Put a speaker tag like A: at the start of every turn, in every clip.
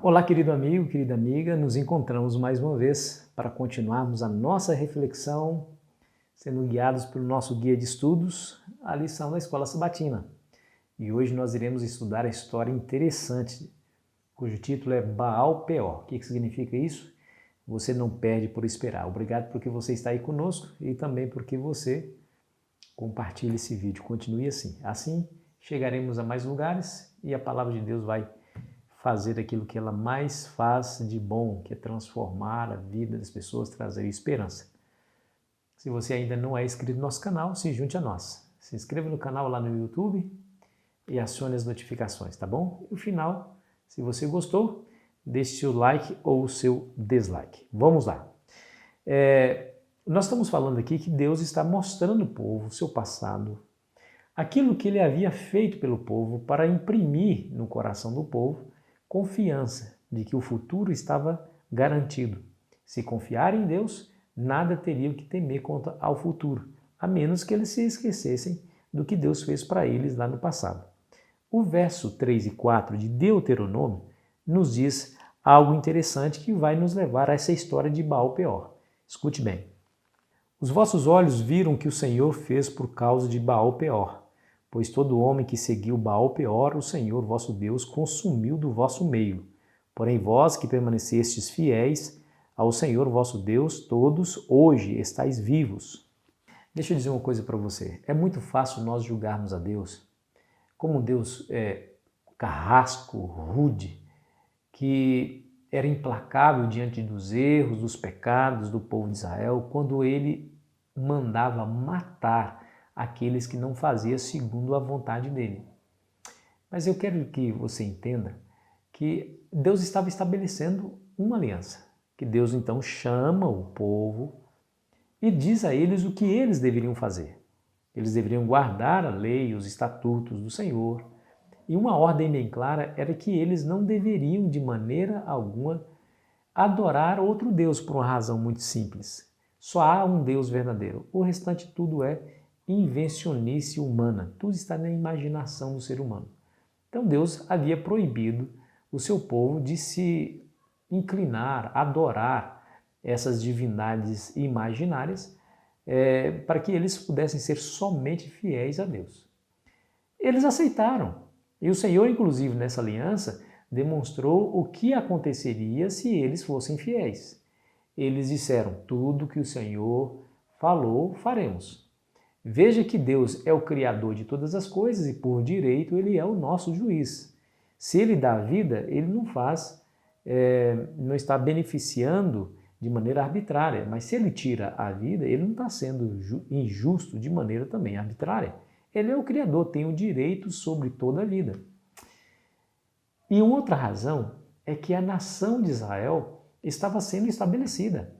A: Olá, querido amigo, querida amiga, nos encontramos mais uma vez para continuarmos a nossa reflexão, sendo guiados pelo nosso guia de estudos, a lição da Escola Sabatina. E hoje nós iremos estudar a história interessante, cujo título é Baal Peor. O que significa isso? Você não perde por esperar. Obrigado porque você está aí conosco e também porque você compartilha esse vídeo. Continue assim. Assim chegaremos a mais lugares e a palavra de Deus vai fazer aquilo que ela mais faz de bom, que é transformar a vida das pessoas, trazer esperança. Se você ainda não é inscrito no nosso canal, se junte a nós. Se inscreva no canal lá no YouTube e acione as notificações, tá bom? E no final, se você gostou, deixe seu like ou o seu dislike. Vamos lá. Nós estamos falando aqui que Deus está mostrando ao povo o seu passado, aquilo que ele havia feito pelo povo para imprimir no coração do povo confiança de que o futuro estava garantido. Se confiarem em Deus, nada teriam que temer quanto ao futuro, a menos que eles se esquecessem do que Deus fez para eles lá no passado. O verso 3 e 4 de Deuteronômio nos diz algo interessante que vai nos levar a essa história de Baal Peor. Escute bem. Os vossos olhos viram o que o Senhor fez por causa de Baal Peor. Pois todo homem que seguiu Baal Peor, o Senhor vosso Deus consumiu do vosso meio. Porém vós que permanecestes fiéis ao Senhor vosso Deus, todos hoje estáis vivos. Deixa eu dizer uma coisa para você. É muito fácil nós julgarmos a Deus como Deus carrasco, rude, que era implacável diante dos erros, dos pecados do povo de Israel, quando ele mandava matar aqueles que não faziam segundo a vontade dele. Mas eu quero que você entenda que Deus estava estabelecendo uma aliança, que Deus então chama o povo e diz a eles o que eles deveriam fazer. Eles deveriam guardar a lei, os estatutos do Senhor, e uma ordem bem clara era que eles não deveriam de maneira alguma adorar outro Deus por uma razão muito simples. Só há um Deus verdadeiro, o restante tudo é invencionice humana, tudo está na imaginação do ser humano. Então Deus havia proibido o seu povo de se inclinar, adorar essas divindades imaginárias para que eles pudessem ser somente fiéis a Deus. Eles aceitaram e o Senhor, inclusive nessa aliança, demonstrou o que aconteceria se eles fossem fiéis. Eles disseram, tudo que o Senhor falou, faremos. Veja que Deus é o Criador de todas as coisas e, por direito, Ele é o nosso juiz. Se Ele dá a vida, Ele não está beneficiando de maneira arbitrária, mas se Ele tira a vida, Ele não está sendo injusto de maneira também arbitrária. Ele é o Criador, tem o direito sobre toda a vida. E uma outra razão é que a nação de Israel estava sendo estabelecida.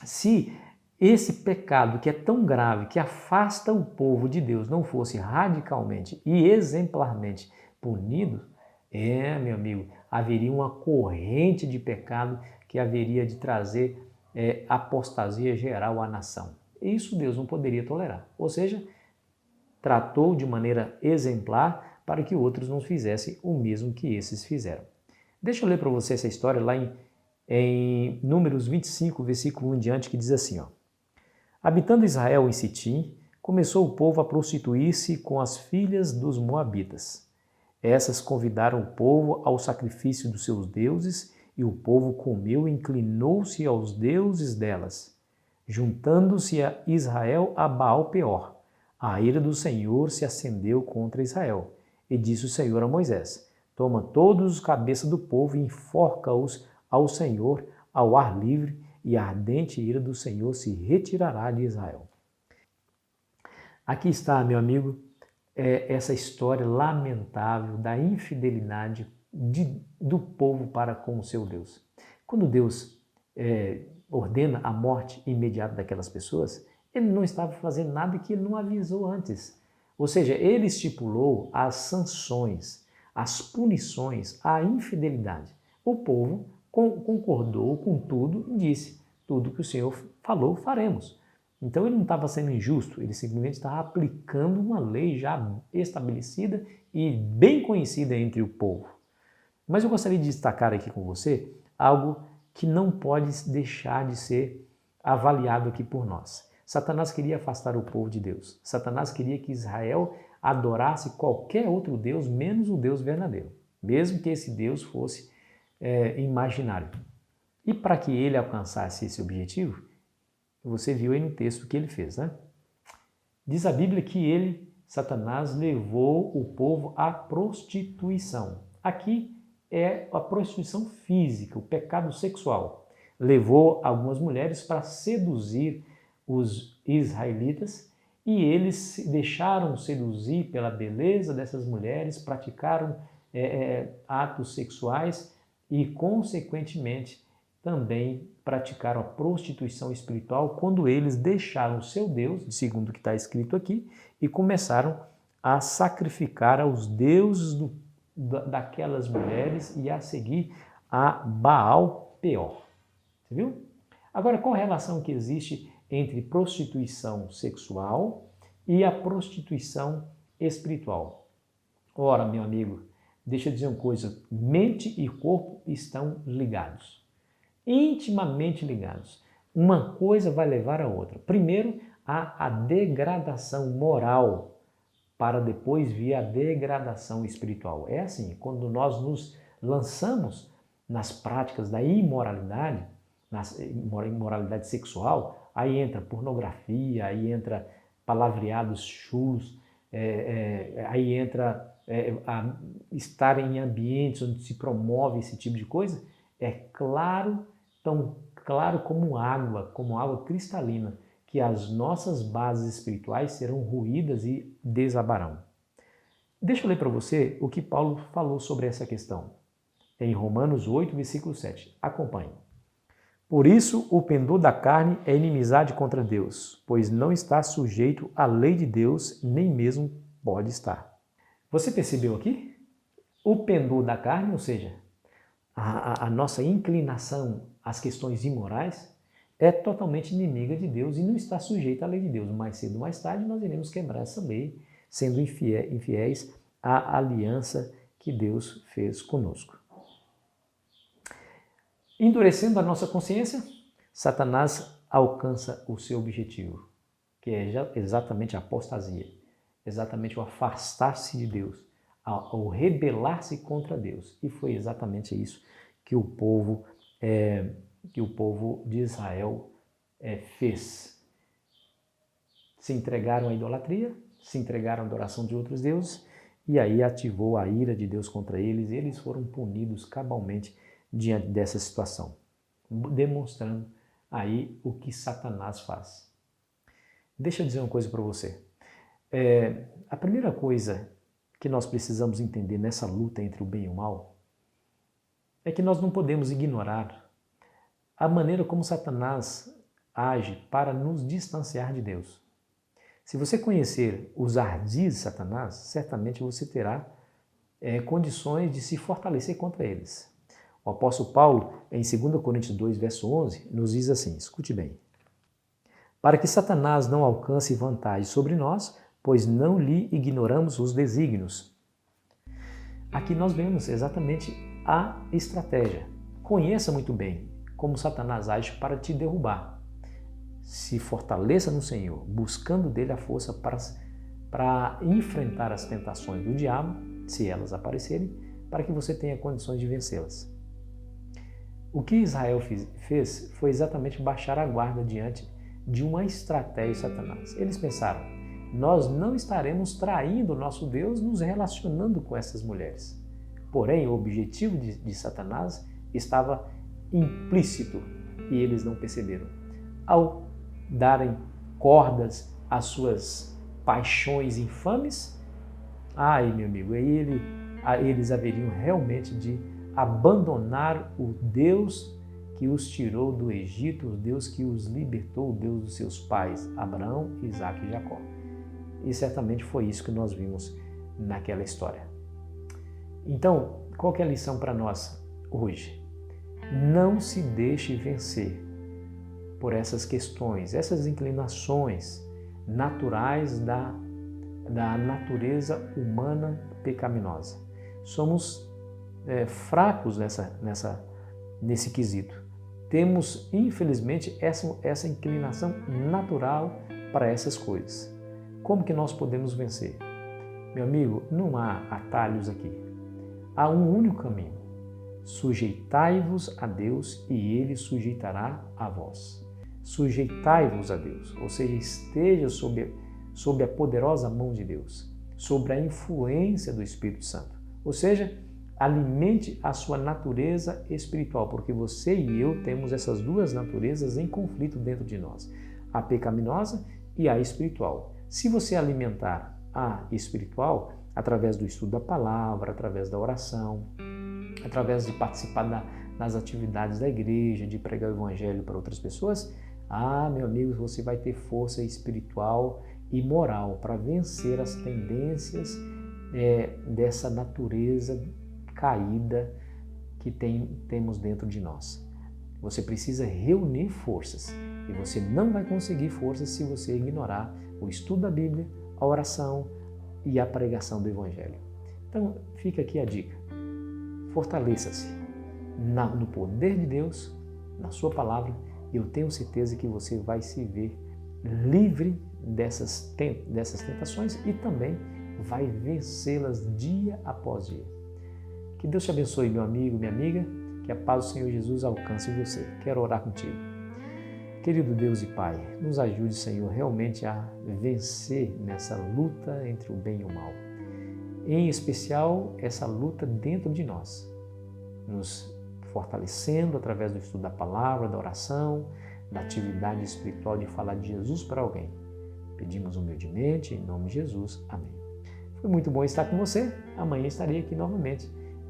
A: Se esse pecado que é tão grave, que afasta o povo de Deus, não fosse radicalmente e exemplarmente punido, meu amigo, haveria uma corrente de pecado que haveria de trazer apostasia geral à nação. Isso Deus não poderia tolerar. Ou seja, tratou de maneira exemplar para que outros não fizessem o mesmo que esses fizeram. Deixa eu ler para você essa história lá em Números 25, versículo 1 em diante, que diz assim, ó. Habitando Israel em Sitim, começou o povo a prostituir-se com as filhas dos moabitas. Essas convidaram o povo ao sacrifício dos seus deuses, e o povo comeu e inclinou-se aos deuses delas. Juntando-se a Israel a Baal Peor, a ira do Senhor se acendeu contra Israel. E disse o Senhor a Moisés, toma todos os cabeças do povo e enforca-os ao Senhor ao ar livre, e a ardente ira do Senhor se retirará de Israel. Aqui está, meu amigo, essa história lamentável da infidelidade do povo para com o seu Deus. Quando Deus ordena a morte imediata daquelas pessoas, ele não estava fazendo nada que ele não avisou antes. Ou seja, ele estipulou as sanções, as punições à infidelidade. O povo concordou com tudo e disse, tudo que o Senhor falou, faremos. Então ele não estava sendo injusto, ele simplesmente estava aplicando uma lei já estabelecida e bem conhecida entre o povo. Mas eu gostaria de destacar aqui com você algo que não pode deixar de ser avaliado aqui por nós. Satanás queria afastar o povo de Deus. Satanás queria que Israel adorasse qualquer outro Deus, menos o Deus verdadeiro, mesmo que esse Deus fosse imaginário. E para que ele alcançasse esse objetivo, você viu aí no texto que ele fez, né? Diz a Bíblia que ele, Satanás, levou o povo à prostituição. Aqui é a prostituição física, o pecado sexual. Levou algumas mulheres para seduzir os israelitas e eles se deixaram seduzir pela beleza dessas mulheres, praticaram atos sexuais e, consequentemente, também praticaram a prostituição espiritual quando eles deixaram o seu Deus, segundo o que está escrito aqui, e começaram a sacrificar aos deuses daquelas mulheres e a seguir a Baal Peor. Você viu? Agora, qual a relação que existe entre prostituição sexual e a prostituição espiritual? Ora, meu amigo, deixa eu dizer uma coisa, mente e corpo estão ligados, intimamente ligados. Uma coisa vai levar a outra. Primeiro, há a degradação moral, para depois vir a degradação espiritual. É assim, quando nós nos lançamos nas práticas da imoralidade, imoralidade sexual, aí entra pornografia, aí entra palavreados chulos, aí entra estar em ambientes onde se promove esse tipo de coisa, é claro, tão claro como água cristalina, que as nossas bases espirituais serão ruídas e desabarão. Deixa eu ler para você o que Paulo falou sobre essa questão. Em Romanos 8, versículo 7. Acompanhe. Por isso, o pendor da carne é inimizade contra Deus, pois não está sujeito à lei de Deus, nem mesmo pode estar. Você percebeu aqui? O pendor da carne, ou seja, a nossa inclinação às questões imorais, é totalmente inimiga de Deus e não está sujeita à lei de Deus. Mais cedo ou mais tarde nós iremos quebrar essa lei, sendo infiéis à aliança que Deus fez conosco. Endurecendo a nossa consciência, Satanás alcança o seu objetivo, que é exatamente a apostasia, exatamente o afastar-se de Deus, o rebelar-se contra Deus. E foi exatamente isso que o povo de Israel fez. Se entregaram à idolatria, se entregaram à adoração de outros deuses, e aí ativou a ira de Deus contra eles, e eles foram punidos cabalmente diante dessa situação, demonstrando aí o que Satanás faz. Deixa eu dizer uma coisa para você. A primeira coisa que nós precisamos entender nessa luta entre o bem e o mal é que nós não podemos ignorar a maneira como Satanás age para nos distanciar de Deus. Se você conhecer os ardis de Satanás, certamente você terá condições de se fortalecer contra eles. O apóstolo Paulo, em 2 Coríntios 2, verso 11, nos diz assim, escute bem. Para que Satanás não alcance vantagem sobre nós, pois não lhe ignoramos os desígnios. Aqui nós vemos exatamente a estratégia. Conheça muito bem como Satanás age para te derrubar. Se fortaleça no Senhor, buscando dele a força para enfrentar as tentações do diabo, se elas aparecerem, para que você tenha condições de vencê-las. O que Israel fez foi exatamente baixar a guarda diante de uma estratégia de Satanás. Eles pensaram, nós não estaremos traindo o nosso Deus nos relacionando com essas mulheres. Porém, o objetivo de Satanás estava implícito e eles não perceberam. Ao darem cordas às suas paixões infames, meu amigo, eles haveriam realmente de abandonar o Deus que os tirou do Egito, o Deus que os libertou, o Deus dos seus pais, Abraão, Isaac e Jacó. E certamente foi isso que nós vimos naquela história. Então, qual que é a lição para nós hoje? Não se deixe vencer por essas questões, essas inclinações naturais da natureza humana pecaminosa. Somos fracos nesse quesito. Temos, infelizmente, essa inclinação natural para essas coisas. Como que nós podemos vencer? Meu amigo, não há atalhos aqui. Há um único caminho. Sujeitai-vos a Deus e Ele sujeitará a vós. Sujeitai-vos a Deus, ou seja, esteja sob a poderosa mão de Deus, sob a influência do Espírito Santo. Ou seja, alimente a sua natureza espiritual, porque você e eu temos essas duas naturezas em conflito dentro de nós, a pecaminosa e a espiritual. Se você alimentar a espiritual, através do estudo da palavra, através da oração, através de participar das atividades da igreja, de pregar o evangelho para outras pessoas, meu amigo, você vai ter força espiritual e moral para vencer as tendências dessa natureza caída que temos dentro de nós. Você precisa reunir forças e você não vai conseguir forças se você ignorar o estudo da Bíblia, a oração e a pregação do Evangelho. Então, fica aqui a dica. Fortaleça-se no poder de Deus, na sua palavra, e eu tenho certeza que você vai se ver livre dessas tentações e também vai vencê-las dia após dia. Que Deus te abençoe, meu amigo, minha amiga, que a paz do Senhor Jesus alcance você. Quero orar contigo. Querido Deus e Pai, nos ajude, Senhor, realmente a vencer nessa luta entre o bem e o mal. Em especial, essa luta dentro de nós, nos fortalecendo através do estudo da palavra, da oração, da atividade espiritual de falar de Jesus para alguém. Pedimos humildemente, em nome de Jesus. Amém. Foi muito bom estar com você. Amanhã estarei aqui novamente,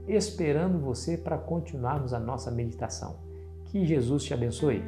A: esperando você para continuarmos a nossa meditação. Que Jesus te abençoe.